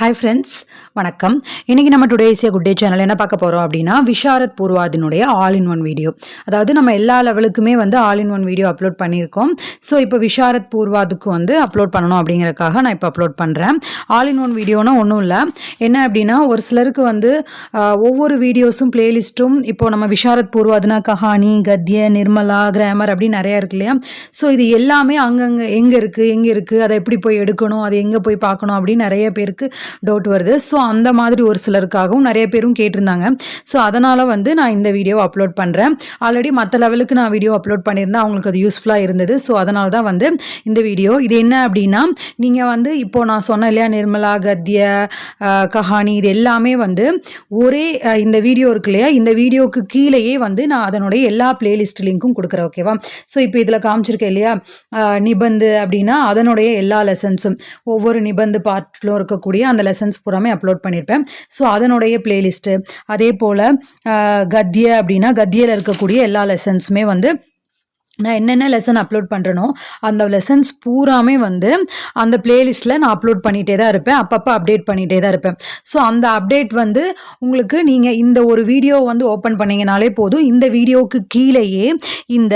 Hi friends, வணக்கம். இன்றைக்கி நம்ம today is a good day channel என்ன பார்க்க போகிறோம் அப்படின்னா, விஷாரத் பூர்வாதினுடைய ஆல் இன் ஒன் வீடியோ. அதாவது நம்ம எல்லா லெவலுக்குமே all in one video upload பண்ணியிருக்கோம். ஸோ இப்போ விஷாரத் பூர்வாதுக்கு அப்லோட் பண்ணணும் அப்படிங்கிறதுக்காக நான் இப்போ அப்லோட் பண்ணுறேன். ஆல் இன் ஒன் வீடியோனா ஒன்றும் இல்லை, என்ன அப்படின்னா ஒரு சிலருக்கு ஒவ்வொரு வீடியோஸும் பிளேலிஸ்ட்டும் இப்போது நம்ம விஷாரத் பூர்வாதுனா கஹானி, கத்ய, நிர்மலா, கிராமர் அப்படின்னு நிறையா இருக்கு இல்லையா. ஸோ இது எல்லாமே அங்கங்கே எங்கே இருக்குது, அதை எப்படி போய் எடுக்கணும், அதை எங்கே போய் பார்க்கணும் அப்படின்னு நிறைய பேருக்கு டவுட் வருது. ஸோ அந்த மாதிரி ஒரு சிலருக்காகவும் நிறைய பேரும் கேட்டிருந்தாங்க. ஸோ அதனால் நான் இந்த வீடியோவை அப்லோட் பண்ணுறேன். ஆல்ரெடி மற்ற லெவலுக்கு நான் வீடியோ அப்லோட் பண்ணியிருந்தேன், அவங்களுக்கு அது யூஸ்ஃபுல்லாக இருந்தது. ஸோ அதனால தான் இந்த வீடியோ. இது என்ன அப்படின்னா, நீங்கள் இப்போது நான் சொன்னேன் இல்லையா, நிர்மலா, கத்ய, கஹானி, இது எல்லாமே ஒரே இந்த வீடியோ இருக்கு இல்லையா, இந்த வீடியோவுக்கு கீழேயே நான் அதனுடைய எல்லா பிளேலிஸ்ட் லிங்க்கும் கொடுக்குறேன். ஓகேவா. ஸோ இப்போ இதில் காமிச்சிருக்கேன் இல்லையா, நிபந்து அப்படின்னா அதனுடைய எல்லா லெசன்ஸும் ஒவ்வொரு நிபந்து பார்ட்டிலும் இருக்கக்கூடிய அந்த லெசன்ஸ் பூராமே அப்லோட் பண்ணியிருப்பேன். ஸோ அதனுடைய பிளேலிஸ்ட்டு, அதே போல் கத்ய அப்படின்னா கத்யில் இருக்கக்கூடிய எல்லா லெசன்ஸுமே நான் என்னென்ன லெசன் அப்லோட் பண்ணுறனோ அந்த லெசன்ஸ் பூராமே அந்த பிளேலிஸ்ட்டில் நான் அப்லோட் பண்ணிகிட்டே தான் இருப்பேன், அப்பப்போ அப்டேட் பண்ணிகிட்டே தான் இருப்பேன். ஸோ அந்த அப்டேட் உங்களுக்கு நீங்கள் இந்த ஒரு வீடியோ ஓப்பன் பண்ணிங்கனாலே போதும், இந்த வீடியோவுக்கு கீழேயே இந்த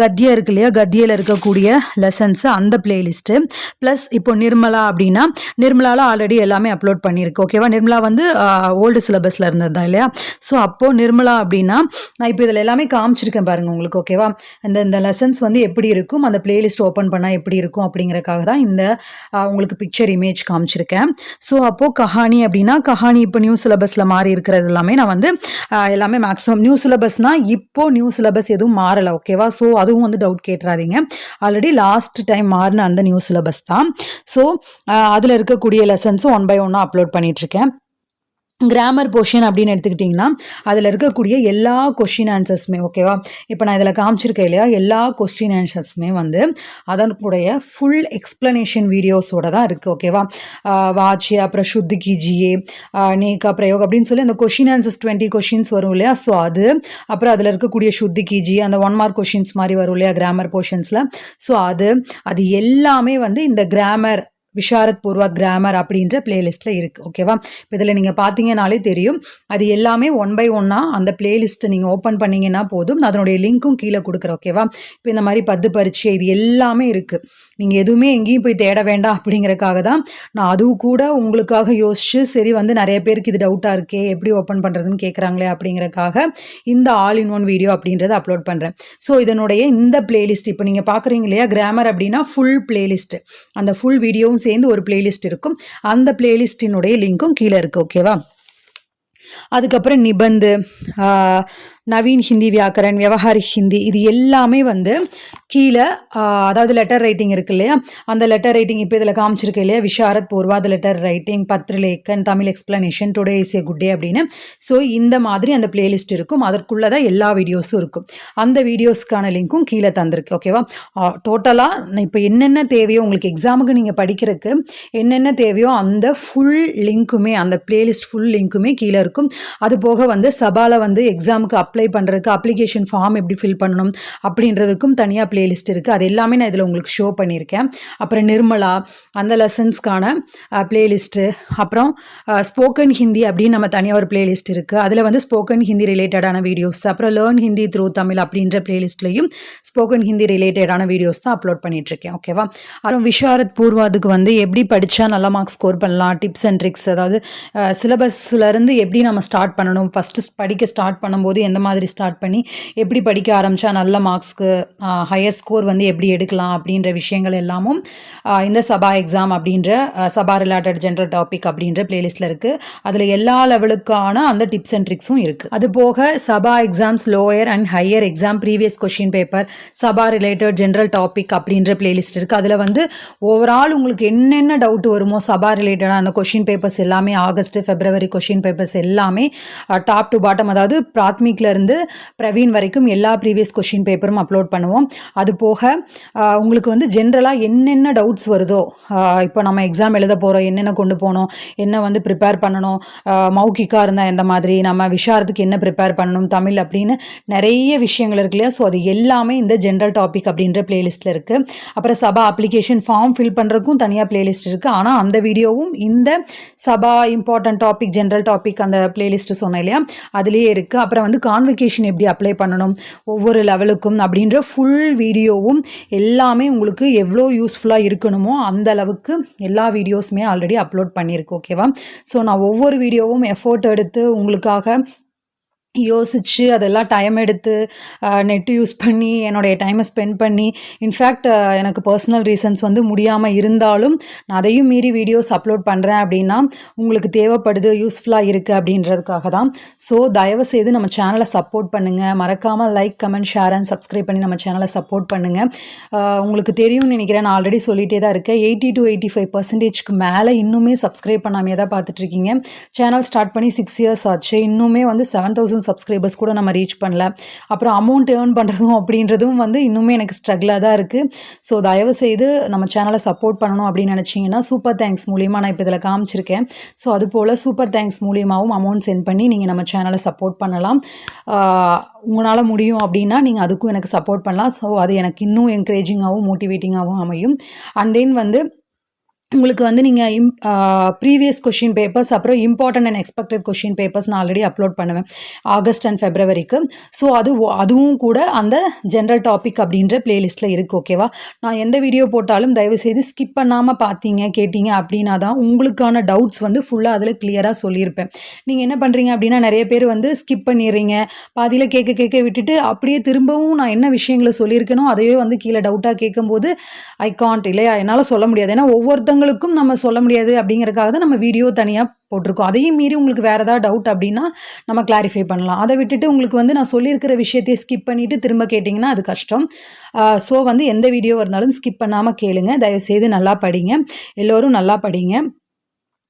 கத்யா இருக்கு இல்லையா, கத்யில் இருக்கக்கூடிய லெசன்ஸு அந்த பிளேலிஸ்ட்டு ப்ளஸ் இப்போ நிர்மலா அப்படின்னா நிர்மலாவில் ஆல்ரெடி எல்லாமே அப்லோட் பண்ணியிருக்கு. ஓகேவா. நிர்மலா ஓல்டு சிலபஸில் இருந்தது தான் இல்லையா. ஸோ அப்போது நிர்மலா அப்படின்னா நான் இப்போ இதில் எல்லாமே காமிச்சிருக்கேன் பாருங்கள் உங்களுக்கு. ஓகேவா. இந்த லெசன்ஸ் எப்படி இருக்கும், அந்த பிளேலிஸ்ட் ஓப்பன் பண்ணால் எப்படி இருக்கும் அப்படிங்கிறக்காக தான் இந்த உங்களுக்கு பிக்சர் இமேஜ் காமிச்சிருக்கேன். ஸோ அப்போது கஹானி அப்படின்னா கஹானி இப்போ நியூ சிலபஸில் மாறி இருக்கிறது எல்லாமே நான் எல்லாமே மேக்ஸிமம் நியூ சிலபஸ்னால் இப்போது நியூ சிலபஸ் எதுவும் மாறலை. ஓகேவா. ஸோ அதுவும் டவுட் கேட்டுறாதீங்க, ஆல்ரெடி லாஸ்ட் டைம் மாறின அந்த நியூ சிலபஸ் தான். ஸோ அதில் இருக்கக்கூடிய லெசன்ஸும் 1 by 1 அப்லோட் பண்ணிகிட்ருக்கேன். கிராமர் போர்ஷன் அப்படின்னு எடுத்துக்கிட்டிங்கன்னா அதில் இருக்கக்கூடிய எல்லா கொஸ்டின் ஆன்சர்ஸுமே, ஓகேவா, இப்போ நான் இதில் காமிச்சிருக்கேன் இல்லையா, எல்லா கொஸ்டின் ஆன்சர்ஸுமே அதனுடைய ஃபுல் எக்ஸ்ப்ளனேஷன் வீடியோஸோடு தான் இருக்குது. ஓகேவா. வாட்சி, அப்புறம் சுத்தி கீஜியே, நேக்கா, பிரயோக் அப்படின்னு சொல்லி அந்த கொஸ்டின் ஆன்சர்ஸ் 20 கொஷின்ஸ் வரும் இல்லையா. ஸோ அது அப்புறம் அதில் இருக்கக்கூடிய சுத்தி கீஜி அந்த 1 mark கொஷின்ஸ் மாதிரி வரும் இல்லையா கிராமர் போர்ஷன்ஸில். ஸோ அது எல்லாமே இந்த கிராமர் விஷாரத் பூர்வாத் கிராமர் அப்படின்ற பிளேலிஸ்ட்டில் இருக்குது. ஓகேவா. இப்போ இதில் நீங்கள் பார்த்தீங்கன்னாலே தெரியும், அது எல்லாமே 1 by 1 அந்த பிளேலிஸ்ட்டை நீங்கள் ஓப்பன் பண்ணிங்கன்னா போதும், அதனுடைய லிங்க்கும் கீழே கொடுக்குறேன். ஓகேவா. இப்போ இந்த மாதிரி 10 பரீட்சை இது எல்லாமே இருக்குது, நீங்கள் எதுவுமே எங்கேயும் போய் தேட வேண்டாம் அப்படிங்கிறக்காக தான் நான் அதுவும் கூட உங்களுக்காக யோசிச்சு சரி நிறைய பேருக்கு இது டவுட்டாக இருக்கே, எப்படி ஓப்பன் பண்ணுறதுன்னு கேட்குறாங்களே அப்படிங்கிறக்காக இந்த ஆல் இன் ஒன் வீடியோ அப்படின்றத அப்லோட் பண்ணுறேன். ஸோ இதனுடைய இந்த பிளேலிஸ்ட் இப்போ நீங்கள் பார்க்குறீங்க இல்லையா, கிராமர் அப்படின்னா ஃபுல் பிளேலிஸ்ட்டு, அந்த ஃபுல் வீடியோவும் சேர்ந்து ஒரு பிளேலிஸ்ட் இருக்கும், அந்த பிளேலிஸ்டினுடைய லிங்க்கும் கீழே இருக்குது. ஓகேவா. அதுக்கப்புறம் நிபந்து, நவீன் ஹிந்தி வியாக்கரன், விவகாரிக் ஹிந்தி, இது எல்லாமே கீழே அதாவது லெட்டர் ரைட்டிங் இருக்கு இல்லையா, அந்த லெட்டர் ரைட்டிங் இப்போ இதில் காமிச்சிருக்கு இல்லையா, விஷாரத் பூர்வாத் லெட்டர் ரைட்டிங், பத்ரலேக்கன், Tamil explanation, today is a good day அப்படின்னு. ஸோ இந்த மாதிரி அந்த பிளேலிஸ்ட் இருக்கும், அதற்குள்ளே தான் எல்லா வீடியோஸும் இருக்கும். அந்த வீடியோஸ்க்கான லிங்க்கும் கீழே தந்திருக்கு. ஓகேவா. டோட்டலாக இப்போ என்னென்ன தேவையோ உங்களுக்கு எக்ஸாமுக்கு நீங்கள் படிக்கிறதுக்கு என்னென்ன தேவையோ அந்த ஃபுல் லிங்க்குமே, அந்த பிளேலிஸ்ட் ஃபுல் லிங்க்குமே கீழே இருக்கும். அது போக சபாவில் எக்ஸாமுக்கு அப்ளை பண்ணுறதுக்கு அப்ளிகேஷன் ஃபார்ம் எப்படி ஃபில் பண்ணணும் அப்படின்றதுக்கும் தனியாக பிளேலிஸ்ட் இருக்குது. அது எல்லாமே நான் இதில் உங்களுக்கு ஷோ பண்ணியிருக்கேன். அப்புறம் நிர்மலா அந்த லெசன்ஸ்க்கான பிளேலிஸ்ட்டு, அப்புறம் ஸ்போக்கன் ஹிந்தி அப்படின்னு நம்ம தனியாக ஒரு பிளேலிஸ்ட் இருக்குது, அதில் ஸ்போக்கன் ஹிந்தி ரிலேட்டடான வீடியோஸ், அப்புறம் லேர்ன் ஹிந்தி த்ரூ தமிழ் அப்படின்ற பிளேலிஸ்ட்லேயும் ஸ்போக்கன் ஹிந்தி ரிலேட்டடான வீடியோஸ் தான் அப்லோட் பண்ணிகிட்ருக்கேன். ஓகேவா. அப்புறம் விஷாரத் பூர்வாதுக்கு எப்படி படித்தா நல்ல மார்க்ஸ் ஸ்கோர் பண்ணலாம், டிப்ஸ் அண்ட் ட்ரிக்ஸ், அதாவது சிலபஸ்லேருந்து எப்படி நம்ம ஸ்டார்ட் பண்ணணும், ஃபஸ்ட்டு படிக்க ஸ்டார்ட் பண்ணும்போது எந்த மாதிரி ஸ்டார்ட் பண்ணி எப்படி படிக்க ஆரம்பித்தா நல்ல மார்க்ஸ்க்கு ஹையர் ஸ்கோர் எப்படி எடுக்கலாம் அப்படின்ற விஷயங்கள் எல்லாமும் இந்த சபா எக்ஸாம் அப்படின்ற சபா ரிலேட்டட் ஜென்ரல் டாபிக் அப்படின்ற பிளேலிஸ்ட்டில் இருக்குது. அதில் எல்லா லெவலுக்கான அந்த டிப்ஸ் அண்ட் ட்ரிக்ஸும் இருக்குது. அது போக Sabha exams lower and higher exam previous question paper, Sabha related general topic அப்படின்ற பிளேலிஸ்ட் இருக்குது. அதில் ஓவரால் உங்களுக்கு என்னென்ன டவுட் வருமோ சபா ரிலேட்டடான அந்த கொஷின் பேப்பர்ஸ் எல்லாமே, ஆகஸ்ட், ஃபெப்ரவரி கொஷின் பேப்பர்ஸ் எல்லாமே டாப் டு பாட்டம், அதாவது பிராத்மிக்கில் இருந்து பிரவீன் வரைக்கும் எல்லா ப்ரீவியஸ் கொஷின் பேப்பரும் அப்லோட் பண்ணுவோம். அது போக உங்களுக்கு வந்து ஜென்ரலாக என்னென்ன டவுட்ஸ் வருதோ, இப்போ நம்ம எக்ஸாம் எழுத போகிறோம், என்னென்ன கொண்டு போகணும், என்ன வந்து ப்ரிப்பேர் பண்ணணும், மௌகிக்காக இருந்தால் எந்த மாதிரி, நம்ம விஷாரத்துக்கு என்ன ப்ரிப்பேர் பண்ணணும் தமிழ் அப்படின்னு நிறைய விஷயங்கள் இருக்கு இல்லையா. ஸோ அது எல்லாமே இந்த ஜென்ரல் டாபிக் அப்படின்ற பிளேலிஸ்ட்டில் இருக்குது. அப்புறம் சபா அப்ளிகேஷன் ஃபார்ம் ஃபில் பண்ணுறதுக்கும் தனியாக பிளேலிஸ்ட் இருக்குது. ஆனால் அந்த வீடியோவும் இந்த சபா இம்பார்ட்டன்ட் டாபிக் ஜென்ரல் டாபிக் அந்த பிளேலிஸ்ட்டு சொன்னேன் இல்லையா, அதுலேயே இருக்குது. அப்புறம் வந்து கான்வெகேஷன் எப்படி அப்ளை பண்ணணும் ஒவ்வொரு லெவலுக்கும் அப்படின்ற ஃபுல் வீடியோவும் எல்லாமே உங்களுக்கு எவ்வளோ யூஸ்ஃபுல்லாக இருக்கணுமோ அந்த அளவுக்கு எல்லா வீடியோஸுமே ஆல்ரெடி அப்லோட் பண்ணியிருக்கு. ஓகேவா. ஸோ நான் ஒவ்வொரு வீடியோவும் எஃபோர்ட் எடுத்து உங்களுக்காக யோசித்து அதெல்லாம் டைம் எடுத்து நெட்டு யூஸ் பண்ணி என்னுடைய டைமை ஸ்பெண்ட் பண்ணி, இன்ஃபேக்ட் எனக்கு பர்சனல் ரீசன்ஸ் வந்து முடியாமல் இருந்தாலும் நான் அதையும் மீறி வீடியோஸ் அப்லோட் பண்ணுறேன் அப்படின்னா உங்களுக்கு தேவைப்படுது, யூஸ்ஃபுல்லாக இருக்குது அப்படின்றதுக்காக தான். ஸோ தயவுசெய்து நம்ம சேனலை சப்போர்ட் பண்ணுங்கள். மறக்காமல் like, comment, share and subscribe பண்ணி நம்ம சேனலை சப்போர்ட் பண்ணுங்கள். உங்களுக்கு தெரியும்னு நினைக்கிறேன், நான் ஆல்ரெடி சொல்லிகிட்டே தான் இருக்கேன். 80 to 85% மேலே இன்னுமே சப்ஸ்கிரைப் பண்ணாமே தான் பார்த்துட்ருக்கீங்க. சேனல் ஸ்டார்ட் பண்ணி 6 years ஆச்சு. இன்னுமே வந்து 7,000 சப்ஸ்கிரைபர்ஸ் கூட நம்ம ரீச் பண்ணல. அப்புறம் அமௌண்ட் ஏர்ன் பண்ணுறதும் அப்படின்றதும் வந்து இன்னுமே எனக்கு ஸ்ட்ரகிளாக தான் இருக்குது. ஸோ தயவுசெய்து நம்ம சேனலை சப்போர்ட் பண்ணணும் அப்படின்னு நினச்சிங்கன்னா சூப்பர் தேங்க்ஸ் மூலியமாக நான் இப்போ இதில் காமிச்சிருக்கேன். ஸோ அது போல் சூப்பர் தேங்க்ஸ் மூலியமாகவும் அமௌண்ட் சென்ட் பண்ணி நீங்கள் நம்ம சேனலை சப்போர்ட் பண்ணலாம். உங்களால் முடியும் அப்படின்னா நீங்கள் அதுக்கும் எனக்கு சப்போர்ட் பண்ணலாம். ஸோ அது எனக்கு இன்னும் என்கரேஜிங்காகவும் மோட்டிவேட்டிங்காகவும் அமையும். அண்ட் தென் வந்து உங்களுக்கு வந்து நீங்கள் ப்ரீவியஸ் கொஷின் பேப்பர்ஸ், அப்புறம் important and expected question papers நான் ஆல்ரெடி அப்லோட் பண்ணுவேன் ஆகஸ்ட் அண்ட் ஃபெப்ரவரிக்கு. ஸோ அதுவும் கூட அந்த ஜென்ரல் டாபிக் அப்படின்ற பிளேலிஸ்ட்டில் இருக்குது. ஓகேவா. நான் எந்த வீடியோ போட்டாலும் தயவுசெய்து ஸ்கிப் பண்ணாமல் பார்த்தீங்க கேட்டீங்க அப்படின்னா தான் உங்களுக்கான டவுட்ஸ் வந்து ஃபுல்லாக அதில் கிளியராக சொல்லியிருப்பேன். நீங்கள் என்ன பண்ணுறீங்க அப்படின்னா நிறைய பேர் வந்து ஸ்கிப் பண்ணிடுறீங்க, பாதியில் கேட்க விட்டுட்டு அப்படியே திரும்பவும் நான் என்ன விஷயங்களை சொல்லியிருக்கேனோ அதையே வந்து கீழே டவுட்டாக கேட்கும்போது ஐ காண்ட் இல்லையா, என்னால் சொல்ல முடியாது. ஏன்னா ஒவ்வொருத்தங்களுக்கும் நம்ம சொல்ல முடியாது அப்படிங்கிறதுக்காக தான் நம்ம வீடியோ தனியாக போட்டிருக்கோம். அதையும் மீறி உங்களுக்கு வேறு ஏதாவது டவுட் அப்படின்னா நம்ம கிளாரிஃபை பண்ணலாம். அதை விட்டுட்டு உங்களுக்கு வந்து நான் சொல்லியிருக்கிற விஷயத்தையே ஸ்கிப் பண்ணிவிட்டு திரும்ப கேட்டிங்கன்னா அது கஷ்டம். ஸோ வந்து எந்த வீடியோ இருந்தாலும் ஸ்கிப் பண்ணாமல் கேளுங்க. தயவுசெய்து நல்லா படிங்க, எல்லோரும் நல்லா படிங்க.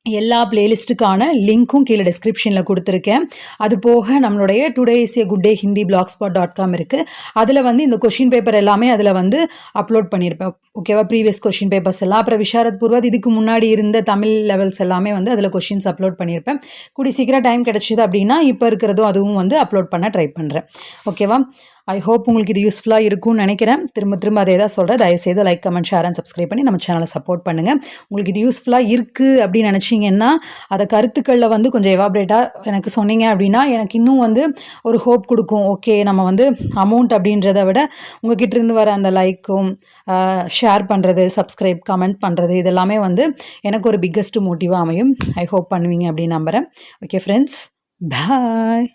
எல்லா பிளேலிஸ்ட்டுக்கான லிங்க்கும் கீழே டிஸ்கிரிப்ஷனில் கொடுத்துருக்கேன். அது போக நம்மளுடைய today is a good day Hindi blogspot.com இருக்குது. அதில் வந்து இந்த கொஷின் பேப்பர் எல்லாமே அதில் வந்து அப்லோட் பண்ணியிருப்பேன். ஓகேவா. ப்ரீவியஸ் கொஷின் பேப்பர்ஸ் எல்லாம், அப்புறம் விஷாரத் பூர்வாத் இதுக்கு முன்னாடி இருந்த தமிழ் லெவல்ஸ் எல்லாமே வந்து அதில் கொஷின்ஸ் அப்லோட் பண்ணியிருப்பேன். கூடி சீக்கிரம் டைம் கிடச்சிது அப்படின்னா இப்போ இருக்கிறதும் அதுவும் வந்து அப்லோட் பண்ண ட்ரை பண்ணுறேன். ஓகேவா. ஐ ஹோப் உங்களுக்கு இது யூஸ்ஃபுல்லாக இருக்கும்னு நினைக்கிறேன். திரும்ப அதே தான் சொல்கிறேன். தயவுசெய்து like, comment, share and subscribe பண்ணி நம்ம சேனலை சப்போர்ட் பண்ணுங்கள். உங்களுக்கு இது யூஸ்ஃபுல்லாக இருக்குது அப்படின்னு நினச்சிங்கன்னா அதை கருத்துக்களில் வந்து கொஞ்சம் எவாபரேட்டாக எனக்கு சொன்னீங்க அப்படின்னா எனக்கு இன்னும் வந்து ஒரு ஹோப் கொடுக்கும். ஓகே, நம்ம வந்து அமௌண்ட் அப்படின்றத விட உங்ககிட்ட இருந்து வர அந்த லைக்கும் ஷேர் பண்ணுறது, சப்ஸ்கிரைப், கமெண்ட் பண்ணுறது இதெல்லாமே வந்து எனக்கு ஒரு பிக்கஸ்ட் மோட்டிவாக அமையும். ஐ ஹோப் பண்ணுவீங்க அப்படின்னு நம்புகிறேன். ஓகே ஃப்ரெண்ட்ஸ், பாய்.